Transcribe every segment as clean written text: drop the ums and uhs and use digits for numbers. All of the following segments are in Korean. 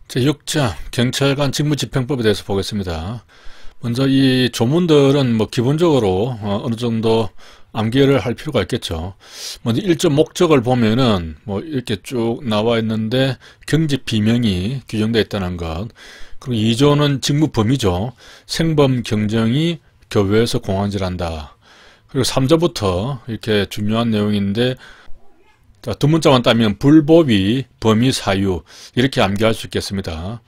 제6장 경찰관 직무집행법에 대해서 보겠습니다. 먼저 이 조문들은 기본적으로 어느 정도 암기를 할 필요가 있겠죠. 먼저 1조 목적을 보면은 이렇게 쭉 나와 있는데 경직 비명이 규정되어 있다는 것. 그리고 2조는 직무 범위죠. 생범 경정이 교외에서 공황질한다. 그리고 3조부터 이렇게 중요한 내용인데, 자, 두 문자만 따면 불법이, 범위, 사유 이렇게 암기할 수 있겠습니다.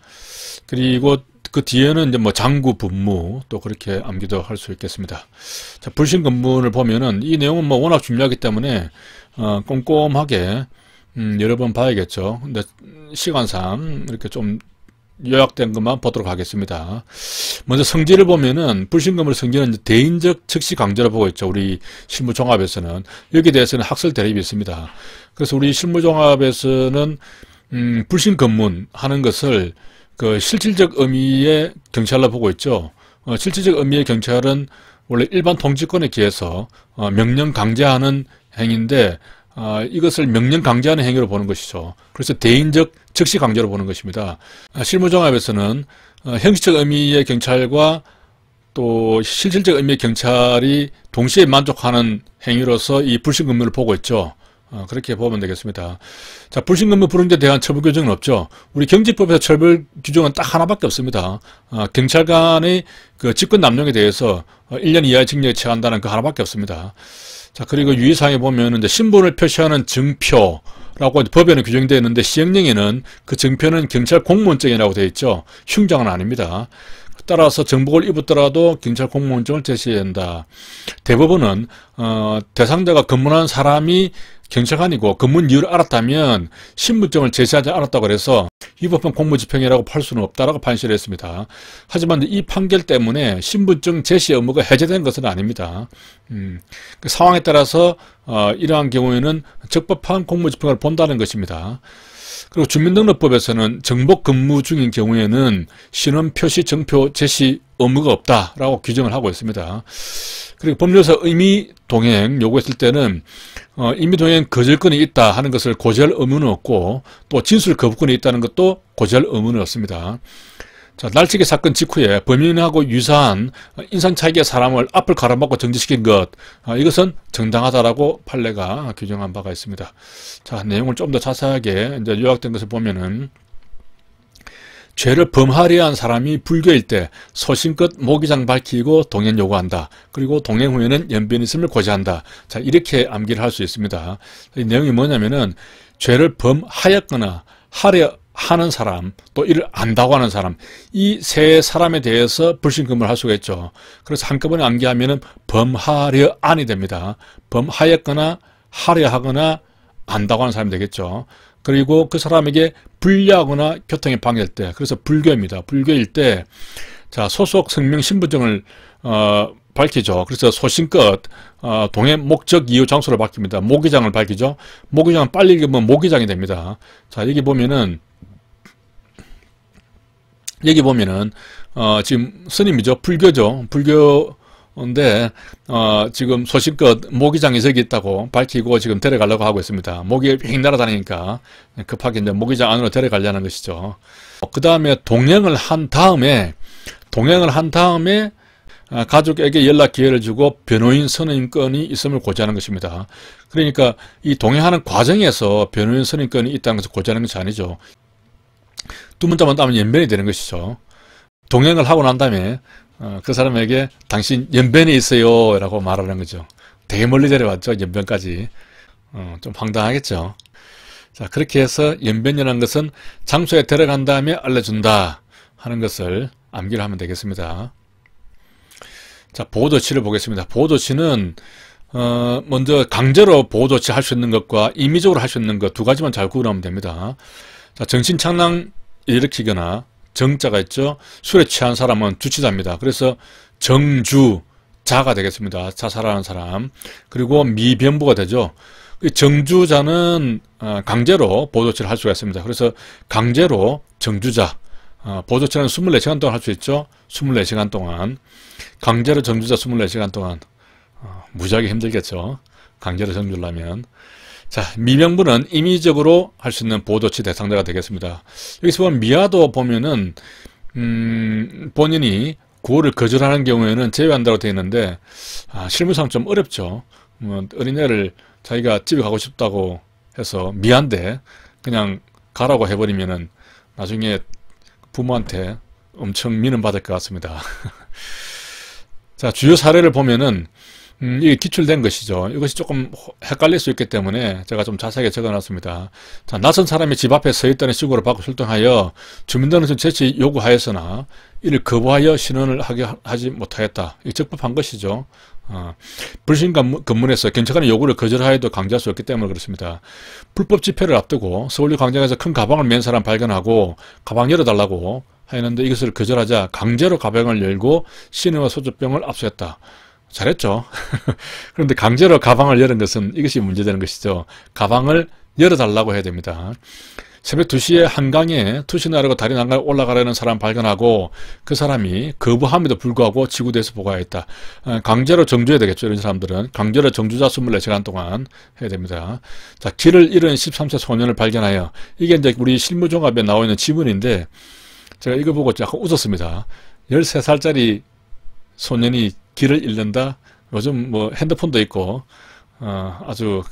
그리고 그 뒤에는 이제 장구, 분무 또 그렇게 암기도 할 수 있겠습니다. 자, 불신검문을 보면은 이 내용은 워낙 중요하기 때문에 꼼꼼하게 여러 번 봐야겠죠. 근데 시간상 이렇게 좀 요약된 것만 보도록 하겠습니다. 먼저 성질을 보면은 불신검문 성질은 대인적 즉시 강제로 보고 있죠. 우리 실무종합에서는 여기에 대해서는 학설 대립이 있습니다. 그래서 우리 실무종합에서는 불신검문 하는 것을 그 실질적 의미의 경찰로 보고 있죠. 실질적 의미의 경찰은 원래 일반 통지권에 기해서 명령 강제하는 행위인데 이것을 명령 강제하는 행위로 보는 것이죠. 그래서 대인적 즉시 강제로 보는 것입니다. 실무종합에서는 형식적 의미의 경찰과 또 실질적 의미의 경찰이 동시에 만족하는 행위로서 이 불신검문을 보고 있죠. 그렇게 보면 되겠습니다. 자, 불신검문 불응제에 대한 처벌 규정은 없죠. 우리 경직법에서 처벌 규정은 딱 하나밖에 없습니다. 경찰관의 그 직권 남용에 대해서 1년 이하의 징역에 처한다는 그 하나밖에 없습니다. 자, 그리고 유의사항에 보면 이제 신분을 표시하는 증표라고 법에는 규정되어 있는데 시행령에는 그 증표는 경찰 공무원증이라고 되어 있죠. 흉장은 아닙니다. 따라서 정복을 입었더라도 경찰 공무원증을 제시해야 한다. 대법원은 대상자가 검문한 사람이 경찰관이고 검문 이유를 알았다면 신분증을 제시하지 않았다고 해서 위법한 공무집행이라고 팔 수는 없다라고 판시를 했습니다. 하지만 이 판결 때문에 신분증 제시 의무가 해제된 것은 아닙니다. 그 상황에 따라서 이러한 경우에는 적법한 공무집행을 본다는 것입니다. 그리고 주민등록법에서는 정복 근무 중인 경우에는 신원 표시 정표 제시 의무가 없다라고 규정을 하고 있습니다. 그리고 법률에서 의미 동행 요구했을 때는 의미 동행 거절권이 있다 하는 것을 고지할 의무는 없고 또 진술 거부권이 있다는 것도 고지할 의무는 없습니다. 자, 날치기 사건 직후에 범인하고 유사한 인상 차이의 사람을 앞을 가로막고 정지시킨 것, 이것은 정당하다라고 판례가 규정한 바가 있습니다. 자, 내용을 좀 더 자세하게 이제 요약된 것을 보면은 죄를 범하려 한 사람이 불교일 때 소신껏 모기장 밝히고 동행 요구한다. 그리고 동행 후에는 연변 있음을 고지한다. 자, 이렇게 암기를 할 수 있습니다. 이 내용이 뭐냐면은 죄를 범하였거나 하려 하는 사람, 또 이를 안다고 하는 사람, 이 세 사람에 대해서 불신검문을 할 수가 있죠. 그래서 한꺼번에 암기하면은 범하려 안이 됩니다. 범하였거나 하려 하거나 안다고 하는 사람이 되겠죠. 그리고 그 사람에게 불리하거나 교통에 방해할 때, 그래서 불교입니다. 불교일 때, 자, 소속 성명 신분증을 밝히죠. 그래서 소신껏 동행 목적 이유 장소를 밝힙니다. 모기장을 밝히죠. 모기장은 빨리 읽으면 모기장이 됩니다. 자, 여기 보면은 지금 스님이죠. 불교죠. 불교인데 지금 소신껏 모기장이 저기 있다고 밝히고 지금 데려가려고 하고 있습니다. 모기가 휙 날아다니니까 급하게 이제 모기장 안으로 데려가려는 것이죠. 그 다음에 동행을 한 다음에 가족에게 연락 기회를 주고 변호인 선임권이 있음을 고지하는 것입니다. 그러니까 이 동행하는 과정에서 변호인 선임권이 있다는 것을 고지하는 것이 아니죠. 두 문자만 따면 연변이 되는 것이죠. 동행을 하고 난 다음에 그 사람에게 당신 연변이 있어요 라고 말하는 거죠. 되게 멀리 데려왔죠. 연변까지. 좀 황당하겠죠. 자, 그렇게 해서 연변이라는 것은 장소에 데려간 다음에 알려준다 하는 것을 암기를 하면 되겠습니다. 자, 보호조치를 보겠습니다. 보호조치는 먼저 강제로 보호조치 할 수 있는 것과 임의적으로 할 수 있는 것 두 가지만 잘 구분하면 됩니다. 자, 정신착란 일으키거나 정자가 있죠. 술에 취한 사람은 주치자입니다. 그래서 정주자가 되겠습니다. 자살하는 사람. 그리고 미변부가 되죠. 정주자는 강제로 보호조치를 할 수가 있습니다. 그래서 강제로 정주자, 보호조치는 24시간 동안 할 수 있죠. 24시간 동안. 강제로 정주자 24시간 동안. 무지하게 힘들겠죠. 강제로 정주려면. 자, 미명부는 임의적으로 할 수 있는 보호조치 대상자가 되겠습니다. 여기서 보면 미아도 보면은 본인이 구호를 거절하는 경우에는 제외한다고 되어 있는데 실무상 좀 어렵죠. 뭐 어린애를 자기가 집에 가고 싶다고 해서 미안데 그냥 가라고 해버리면은 나중에 부모한테 엄청 미는 받을 것 같습니다. 자, 주요 사례를 보면은 이게 기출된 것이죠. 이것이 조금 헷갈릴 수 있기 때문에 제가 좀 자세하게 적어놨습니다. 자, 낯선 사람이 집 앞에 서 있다는 신고를 받고 출동하여 주민등록증 제시 요구하였으나 이를 거부하여 신원을 하지 못하였다. 이 적법한 것이죠. 불신 검문에서 경찰관의 요구를 거절하여도 강제할 수 없기 때문에 그렇습니다. 불법 집회를 앞두고 서울역 광장에서 큰 가방을 맨 사람 발견하고 가방 열어달라고 하였는데 이것을 거절하자 강제로 가방을 열고 시내와 소주병을 압수했다. 잘했죠. 그런데 강제로 가방을 여는 것은 이것이 문제되는 것이죠. 가방을 열어달라고 해야 됩니다. 새벽 2시에 한강에 투신하려고 다리 난간 올라가려는 사람 발견하고 그 사람이 거부함에도 불구하고 지구대에서 보고하였다. 강제로 정주해야 되겠죠. 이런 사람들은 강제로 정주자 24시간 동안 해야 됩니다. 자, 길을 잃은 13세 소년을 발견하여 이게 이제 우리 실무종합에 나와 있는 지문인데 제가 이거 보고 약간 웃었습니다. 13살짜리 소년이 길을 잃는다. 요즘 뭐 핸드폰도 있고 아주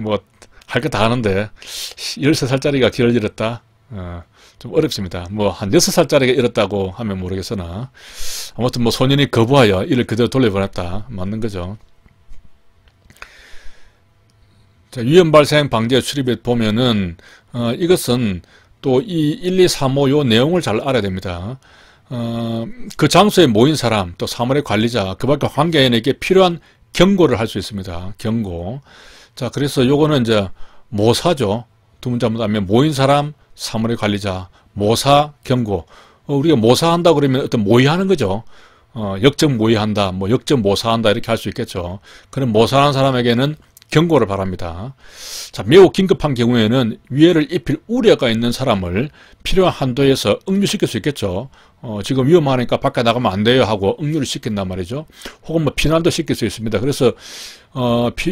뭐 할 거 다 하는데 13살짜리가 길을 잃었다. 좀 어렵습니다. 뭐 한 6살짜리가 잃었다고 하면 모르겠으나 아무튼 뭐 소년이 거부하여 이를 그대로 돌려보냈다. 맞는 거죠. 자, 위험 발생 방지에 출입에 보면은 이것은 또 이 1, 2, 3, 5 요 내용을 잘 알아야 됩니다. 그 장소에 모인 사람, 또 사물의 관리자, 그 밖에 관계인에게 필요한 경고를 할 수 있습니다. 경고. 자, 그래서 요거는 이제 모사죠. 두 문자 하면 모인 사람, 사물의 관리자, 모사, 경고. 우리가 모사한다 그러면 어떤 모의하는 거죠. 역적 모의한다, 뭐 역적 모사한다 이렇게 할 수 있겠죠. 그런 모사하는 사람에게는 경고를 바랍니다. 자, 매우 긴급한 경우에는 위해를 입힐 우려가 있는 사람을 필요한 한도에서 응유시킬 수 있겠죠. 지금 위험하니까 밖에 나가면 안 돼요 하고 응유를 시킨단 말이죠. 혹은 뭐 피난도 시킬 수 있습니다. 그래서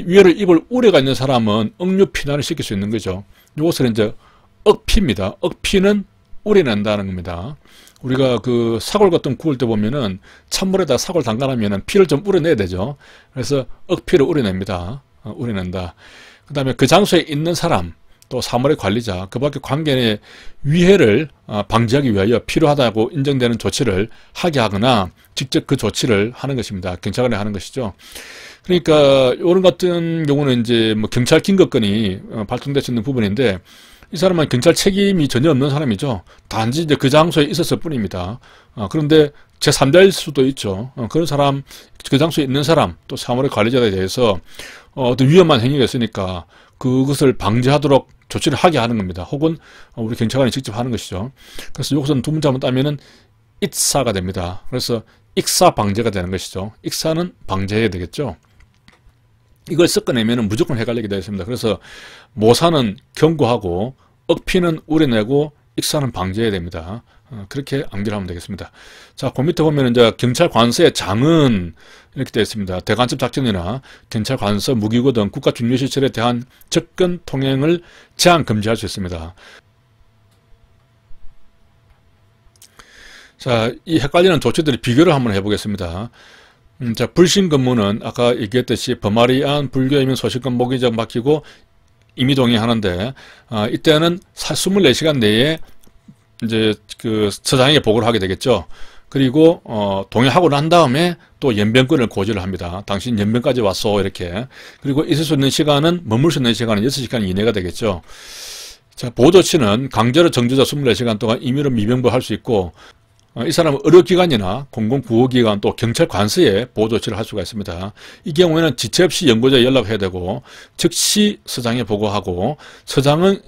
위해를 입을 우려가 있는 사람은 응유 피난을 시킬 수 있는 거죠. 이것을 이제 억피입니다. 억피는 우려낸다는 겁니다. 우리가 그 사골 같은 거 구울 때 보면은 찬물에다 사골 담가놓으면 피를 좀 우려내야 되죠. 그래서 억피를 우려냅니다. 우려낸다. 그 다음에 그 장소에 있는 사람, 또 사물의 관리자, 그 밖에 관계의 위해를 방지하기 위하여 필요하다고 인정되는 조치를 하게 하거나 직접 그 조치를 하는 것입니다. 경찰관이 하는 것이죠. 그러니까 이런 같은 경우는 이제 뭐 경찰 긴급건이 발동될 수 있는 부분인데 이 사람은 경찰 책임이 전혀 없는 사람이죠. 단지 이제 그 장소에 있었을 뿐입니다. 그런데 제3자일 수도 있죠. 그런 사람, 그 장소에 있는 사람, 또 사물의 관리자에 대해서 어떤 위험한 행위가 있으니까 그것을 방지하도록 조치를 하게 하는 겁니다. 혹은 우리 경찰관이 직접 하는 것이죠. 그래서 여기서는 두 문자만 따면은 익사가 됩니다. 그래서 익사 방제가 되는 것이죠. 익사는 방제해야 되겠죠. 이걸 섞어내면은 무조건 헷갈리게 되어 있습니다. 그래서 모사는 경고하고 억피는 우려내고 익사는 방지해야 됩니다. 그렇게 암기를 하면 되겠습니다. 자, 그 밑에 보면 이제 경찰 관서의 장은 이렇게 되어 있습니다. 대간첩 작전이나 경찰 관서, 무기고 등 국가 중요시설에 대한 접근 통행을 제한 금지할 수 있습니다. 자, 이 헷갈리는 조치들의 비교를 한번 해보겠습니다. 자, 불신 근무는 아까 얘기했듯이 범아리안 불교이면 소식권 모기적 맡기고 임의 동의하는데 이때는 24시간 내에 이제 그 서장에게 보고를 하게 되겠죠. 그리고 동의하고 난 다음에 또 연변권을 고지를 합니다. 당신 연변까지 왔어 이렇게. 그리고 있을 수 있는 시간은 머물 수 있는 시간은 6시간 이내가 되겠죠. 자, 보호조치는 강제로 정주자 24시간 동안 임의로 미병부 할 수 있고 이 사람은 의료기관이나 공공구호기관 또 경찰 관서에 보호조치를 할 수가 있습니다. 이 경우에는 지체 없이 연구자에 연락해야 되고 즉시 서장에 보고하고 서장은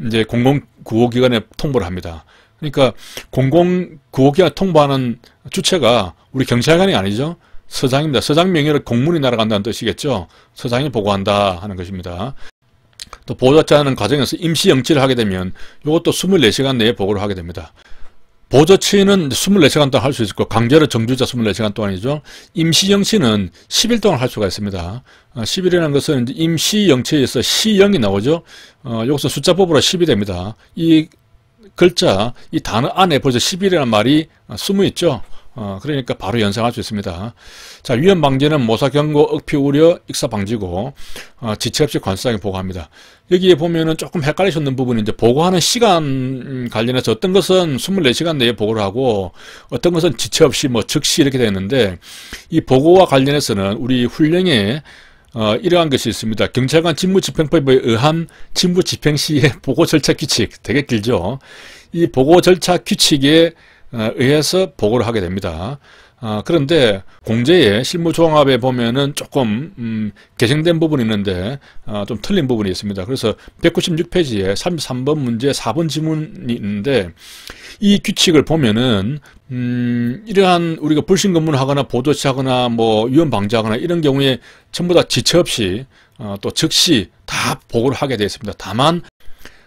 이제 공공구호기관에 통보를 합니다. 그러니까 공공구호기관에 통보하는 주체가 우리 경찰관이 아니죠. 서장입니다. 서장 명의로 공문이 날아간다는 뜻이겠죠. 서장이 보고한다 하는 것입니다. 또 보호조치하는 과정에서 임시 영치를 하게 되면 이것도 24시간 내에 보고를 하게 됩니다. 보조치는 24시간 동안 할 수 있고, 강제로 정주자 24시간 동안이죠. 임시영치는 10일 동안 할 수가 있습니다. 10일이라는 것은 임시영치에서 시영이 나오죠. 여기서 숫자법으로 10이 됩니다. 이 글자, 이 단어 안에 벌써 10일이라는 말이 숨어 있죠. 그러니까 바로 연상할 수 있습니다. 자, 위험 방지는 모사 경고, 억피 우려, 익사 방지고, 지체 없이 관수상에 보고합니다. 여기에 보면은 조금 헷갈리셨는 부분이 이제 보고하는 시간 관련해서 어떤 것은 24시간 내에 보고를 하고, 어떤 것은 지체 없이 뭐 즉시 이렇게 되어 있는데, 이 보고와 관련해서는 우리 훈령에 이러한 것이 있습니다. 경찰관 직무집행법에 의한 직무집행 시의 보고 절차 규칙, 되게 길죠. 이 보고 절차 규칙에 의해서 보고를 하게 됩니다. 그런데 공제의 실무종합에 보면은 조금 개정된 부분이 있는데 좀 틀린 부분이 있습니다. 그래서 196페이지에 33번 문제 4번 지문이 있는데 이 규칙을 보면은 이러한 우리가 불신 검문을 하거나 보도치하거나 뭐 위험 방지하거나 이런 경우에 전부 다 지체 없이 또 즉시 다 보고를 하게 되어 있습니다. 다만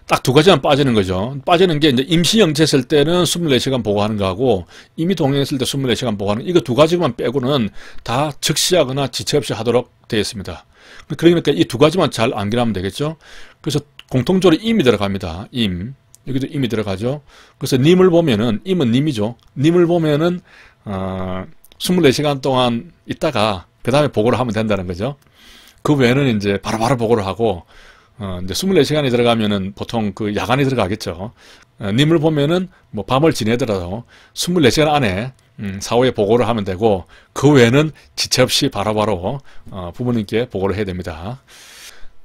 딱 두 가지만 빠지는 거죠. 빠지는 게 이제 임시 영치했을 때는 24시간 보고하는 거하고 이미 동행했을 때 24시간 보고하는 이거 두 가지만 빼고는 다 즉시하거나 지체 없이 하도록 되어 있습니다. 그러니까 이 두 가지만 잘 암기하면 되겠죠. 그래서 공통적으로 임이 들어갑니다. 임. 여기도 임이 들어가죠. 그래서 님을 보면은 임은 님이죠. 님을 보면은 24시간 동안 있다가 그 다음에 보고를 하면 된다는 거죠. 그 외에는 이제 바로바로 보고를 하고 이제 24시간이 들어가면은 보통 그 야간이 들어가겠죠. 님을 보면은 뭐 밤을 지내더라도 24시간 안에 사후에 보고를 하면 되고 그 외에는 지체 없이 바로바로 부모님께 보고를 해야 됩니다.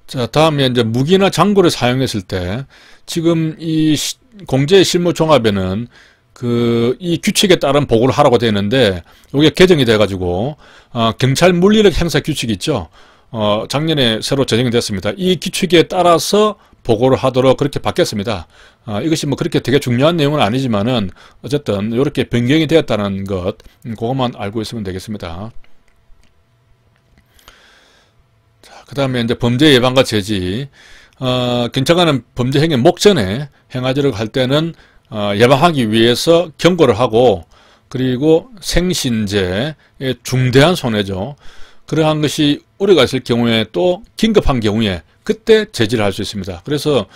자, 다음에 이제 무기나 장구를 사용했을 때 지금 이 공제 실무 종합에는 이 규칙에 따른 보고를 하라고 되어 있는데 이게 개정이 돼 가지고 경찰 물리력 행사 규칙이 있죠. 작년에 새로 제정이 됐습니다. 이 규칙에 따라서 보고를 하도록 그렇게 바뀌었습니다. 이것이 뭐 그렇게 되게 중요한 내용은 아니지만은 어쨌든 이렇게 변경이 되었다는 것, 그것만 알고 있으면 되겠습니다. 자, 그 다음에 이제 범죄 예방과 제지. 경찰관은 범죄 행위 목전에 행하지를 할 때는 예방하기 위해서 경고를 하고 그리고 생신제의 중대한 손해죠. 그러한 것이 우려가 있을 경우에 또 긴급한 경우에 그때 제지를 할 수 있습니다. 그래서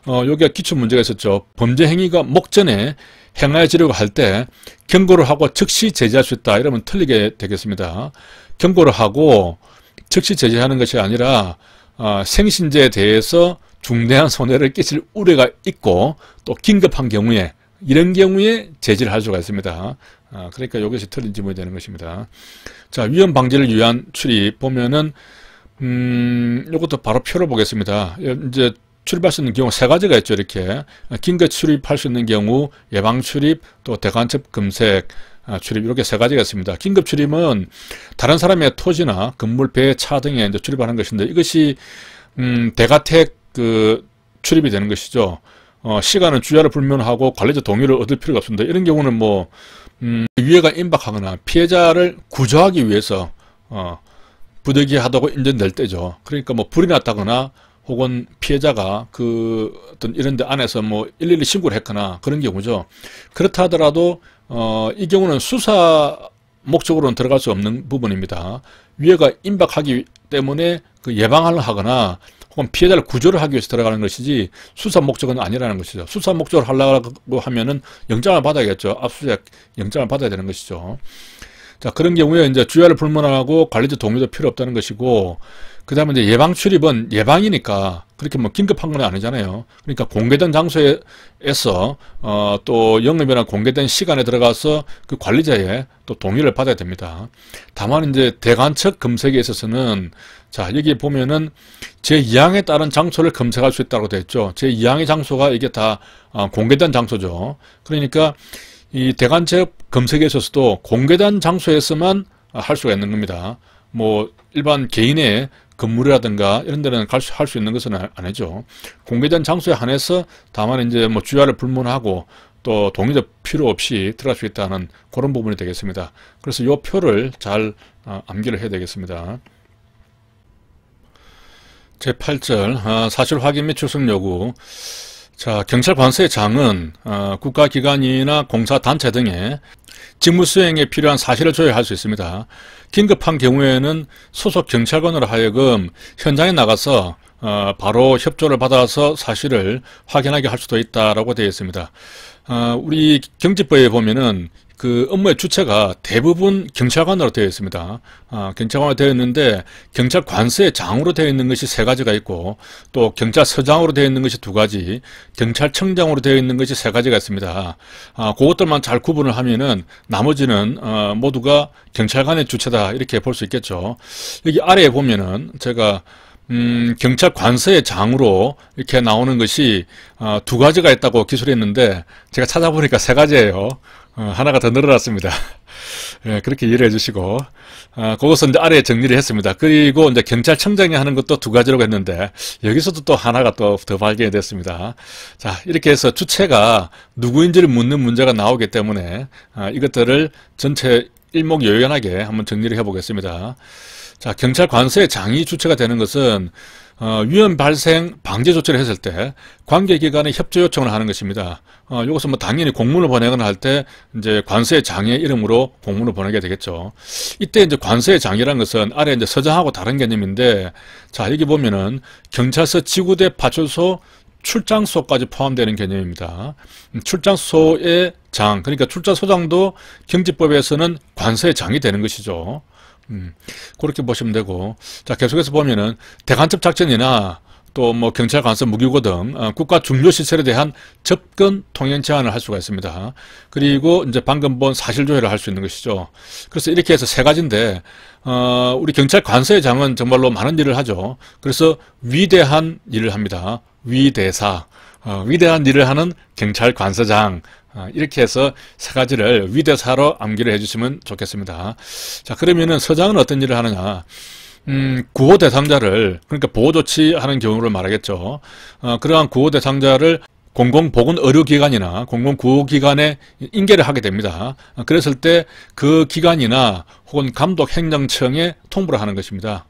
여기가 기출 문제가 있었죠. 범죄 행위가 목전에 행하여지려고 할 때 경고를 하고 즉시 제지할 수 있다. 이러면 틀리게 되겠습니다. 경고를 하고 즉시 제지하는 것이 아니라 생신제에 대해서 중대한 손해를 끼칠 우려가 있고 또 긴급한 경우에 이런 경우에 제지를 할 수가 있습니다. 그러니까 이것이 틀린 지문이 되는 것입니다. 자, 위험 방지를 위한 출입 보면은 이것도 바로 표를 보겠습니다. 이제 출입할 수 있는 경우 세 가지가 있죠. 이렇게 긴급 출입할 수 있는 경우, 예방 출입, 또 대간첩 검색 출입 이렇게 세 가지가 있습니다. 긴급 출입은 다른 사람의 토지나 건물, 배, 차 등에 이제 출입하는 것인데 이것이 대가택 출입이 되는 것이죠. 시간은 주야를 불문하고 관리자 동의를 얻을 필요가 없습니다. 이런 경우는 뭐 위해가 임박하거나 피해자를 구조하기 위해서 부득이하다고 인정될 때죠. 그러니까 뭐 불이 났다거나 혹은 피해자가 어떤 이런 데 안에서 뭐 112 신고를 했거나 그런 경우죠. 그렇다 하더라도 이 경우는 수사 목적으로는 들어갈 수 없는 부분입니다. 위해가 임박하기 때문에 예방을 하거나 혹은 피해자를 구조를 하기 위해서 들어가는 것이지 수사 목적은 아니라는 것이죠. 수사 목적을 하려고 하면은 영장을 받아야겠죠. 압수수색 영장을 받아야 되는 것이죠. 자, 그런 경우에 이제 주야를 불문하고 관리자 동의도 필요 없다는 것이고, 그 다음에 이제 예방 출입은 예방이니까 그렇게 뭐 긴급한 건 아니잖아요. 그러니까 공개된 장소에서 또 영업이나 공개된 시간에 들어가서 그 관리자의 또 동의를 받아야 됩니다. 다만 이제 대간첩 검색에 있어서는 자, 여기 보면은 제2항에 따른 장소를 검색할 수 있다고 되어 있죠. 제2항의 장소가 이게 다 공개된 장소죠. 그러니까 이 대간첩 검색에 있어서도 공개된 장소에서만 할 수가 있는 겁니다. 뭐 일반 개인의 건물이라든가 이런 데는 할 수 있는 것은 아니죠. 공개된 장소에 한해서 다만 이제 뭐 주야를 불문하고 또 동의도 필요 없이 들어갈 수 있다는 그런 부분이 되겠습니다. 그래서 이 표를 잘 암기를 해야 되겠습니다. 제8절 사실 확인 및 출석 요구. 자, 경찰 관서장은 국가기관이나 공사단체 등의 직무 수행에 필요한 사실을 조회할 수 있습니다. 긴급한 경우에는 소속 경찰관으로 하여금 현장에 나가서 바로 협조를 받아서 사실을 확인하게 할 수도 있다라고 되어 있습니다. 우리 경직법에 보면은 그 업무의 주체가 대부분 경찰관으로 되어 있습니다. 경찰관으로 되어 있는데 경찰 관서의 장으로 되어 있는 것이 세 가지가 있고 또 경찰서장으로 되어 있는 것이 두 가지, 경찰청장으로 되어 있는 것이 세 가지가 있습니다. 그것들만 잘 구분을 하면은 나머지는 모두가 경찰관의 주체다 이렇게 볼 수 있겠죠. 여기 아래에 보면은 제가 경찰 관서의 장으로 이렇게 나오는 것이 두 가지가 있다고 기술했는데 제가 찾아보니까 세 가지예요. 하나가 더 늘어났습니다. 예, 그렇게 이해를 해주시고 그것은 이제 아래에 정리를 했습니다. 그리고 이제 경찰청장이 하는 것도 두 가지라고 했는데 여기서도 또 하나가 또 더 발견이 됐습니다. 자, 이렇게 해서 주체가 누구인지를 묻는 문제가 나오기 때문에 이것들을 전체 일목요연하게 한번 정리를 해보겠습니다. 자, 경찰 관서의 장이 주체가 되는 것은 위험 발생 방지 조치를 했을 때 관계기관에 협조 요청을 하는 것입니다. 이것은 뭐 당연히 공문을 보내거나 할 때 이제 관서의 장의 이름으로 공문을 보내게 되겠죠. 이때 이제 관서의 장이라는 것은 아래 이제 서장하고 다른 개념인데, 자, 여기 보면은 경찰서 지구대 파출소 출장소까지 포함되는 개념입니다. 출장소의 장, 그러니까 출장소장도 경직법에서는 관서의 장이 되는 것이죠. 그렇게 보시면 되고, 자, 계속해서 보면은 대간첩 작전이나 또 뭐 경찰 관서 무기고 등 국가 중요 시설에 대한 접근 통행 제한을 할 수가 있습니다. 그리고 이제 방금 본 사실 조회를 할 수 있는 것이죠. 그래서 이렇게 해서 세 가지인데 우리 경찰 관서의 장은 정말로 많은 일을 하죠. 그래서 위대한 일을 합니다. 위대사. 위대한 일을 하는 경찰 관서장. 이렇게 해서 세 가지를 위대사로 암기를 해주시면 좋겠습니다. 자, 그러면은 서장은 어떤 일을 하느냐? 구호 대상자를, 그러니까 보호 조치하는 경우를 말하겠죠. 그러한 구호 대상자를 공공보건의료기관이나 공공구호기관에 인계를 하게 됩니다. 그랬을 때 그 기관이나 혹은 감독행정청에 통보를 하는 것입니다.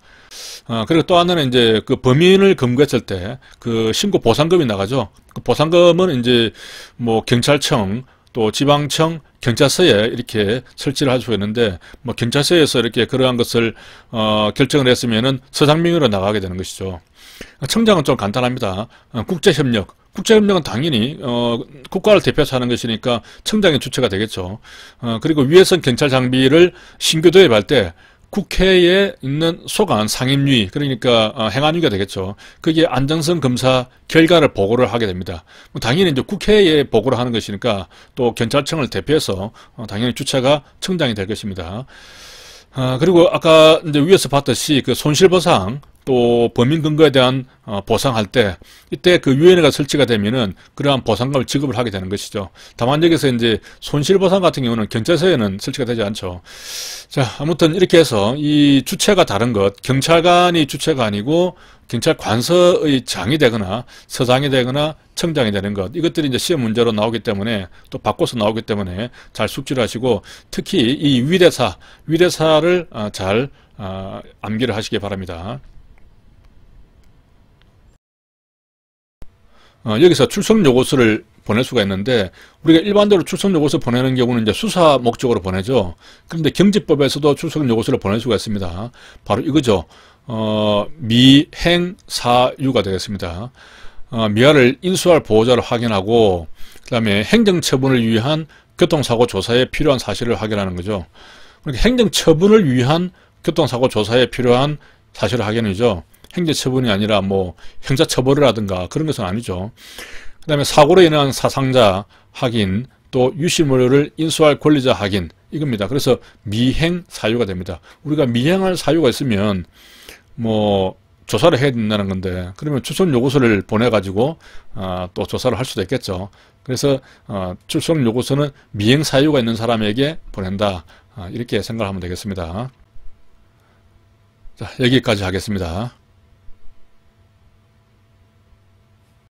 그리고 또 하나는 이제 그 범인을 검거했을 때 그 신고 보상금이 나가죠. 그 보상금은 이제 뭐 경찰청 또 지방청 경찰서에 이렇게 설치를 할 수 있는데 뭐 경찰서에서 이렇게 그러한 것을 결정을 했으면은 서장명의로 나가게 되는 것이죠. 청장은 좀 간단합니다. 국제협력은 당연히 국가를 대표해서 하는 것이니까 청장의 주체가 되겠죠. 그리고 위해선 경찰 장비를 신규 도입할 때 국회에 있는 소관 상임위, 그러니까 행안위가 되겠죠. 거기에 안정성 검사 결과를 보고를 하게 됩니다. 당연히 이제 국회에 보고를 하는 것이니까 또 경찰청을 대표해서 당연히 주체가 청장이 될 것입니다. 그리고 아까 이제 위에서 봤듯이 그 손실보상 또 범인 근거에 대한 보상할 때 이때 그 위원회가 설치가 되면은 그러한 보상금을 지급을 하게 되는 것이죠. 다만 여기서 이제 손실보상 같은 경우는 경찰서에는 설치가 되지 않죠. 자, 아무튼 이렇게 해서 이 주체가 다른 것, 경찰관이 주체가 아니고 경찰 관서의 장이 되거나 서장이 되거나 청장이 되는 것, 이것들이 이제 시험 문제로 나오기 때문에 또 바꿔서 나오기 때문에 잘 숙지를 하시고 특히 이 위대사를 잘 암기를 하시기 바랍니다. 여기서 출석요구서를 보낼 수가 있는데 우리가 일반적으로 출석요구서 보내는 경우는 이제 수사 목적으로 보내죠. 그런데 경직법에서도 출석요구서를 보낼 수가 있습니다. 바로 이거죠. 미행사유가 되겠습니다. 미아를 인수할 보호자를 확인하고 그 다음에 행정처분을 위한 교통사고 조사에 필요한 사실을 확인하는 거죠. 그러니까 행정처분을 위한 교통사고 조사에 필요한 사실을 확인이죠. 행정처분이 아니라 뭐 형사처벌을 하든가 그런 것은 아니죠. 그 다음에 사고로 인한 사상자 확인, 또 유실물을 인수할 권리자 확인, 이겁니다. 그래서 미행 사유가 됩니다. 우리가 미행할 사유가 있으면 뭐 조사를 해야 된다는 건데 그러면 출석 요구서를 보내가지고 또 조사를 할 수도 있겠죠. 그래서 출석 요구서는 미행 사유가 있는 사람에게 보낸다, 이렇게 생각하면 되겠습니다. 자, 여기까지 하겠습니다.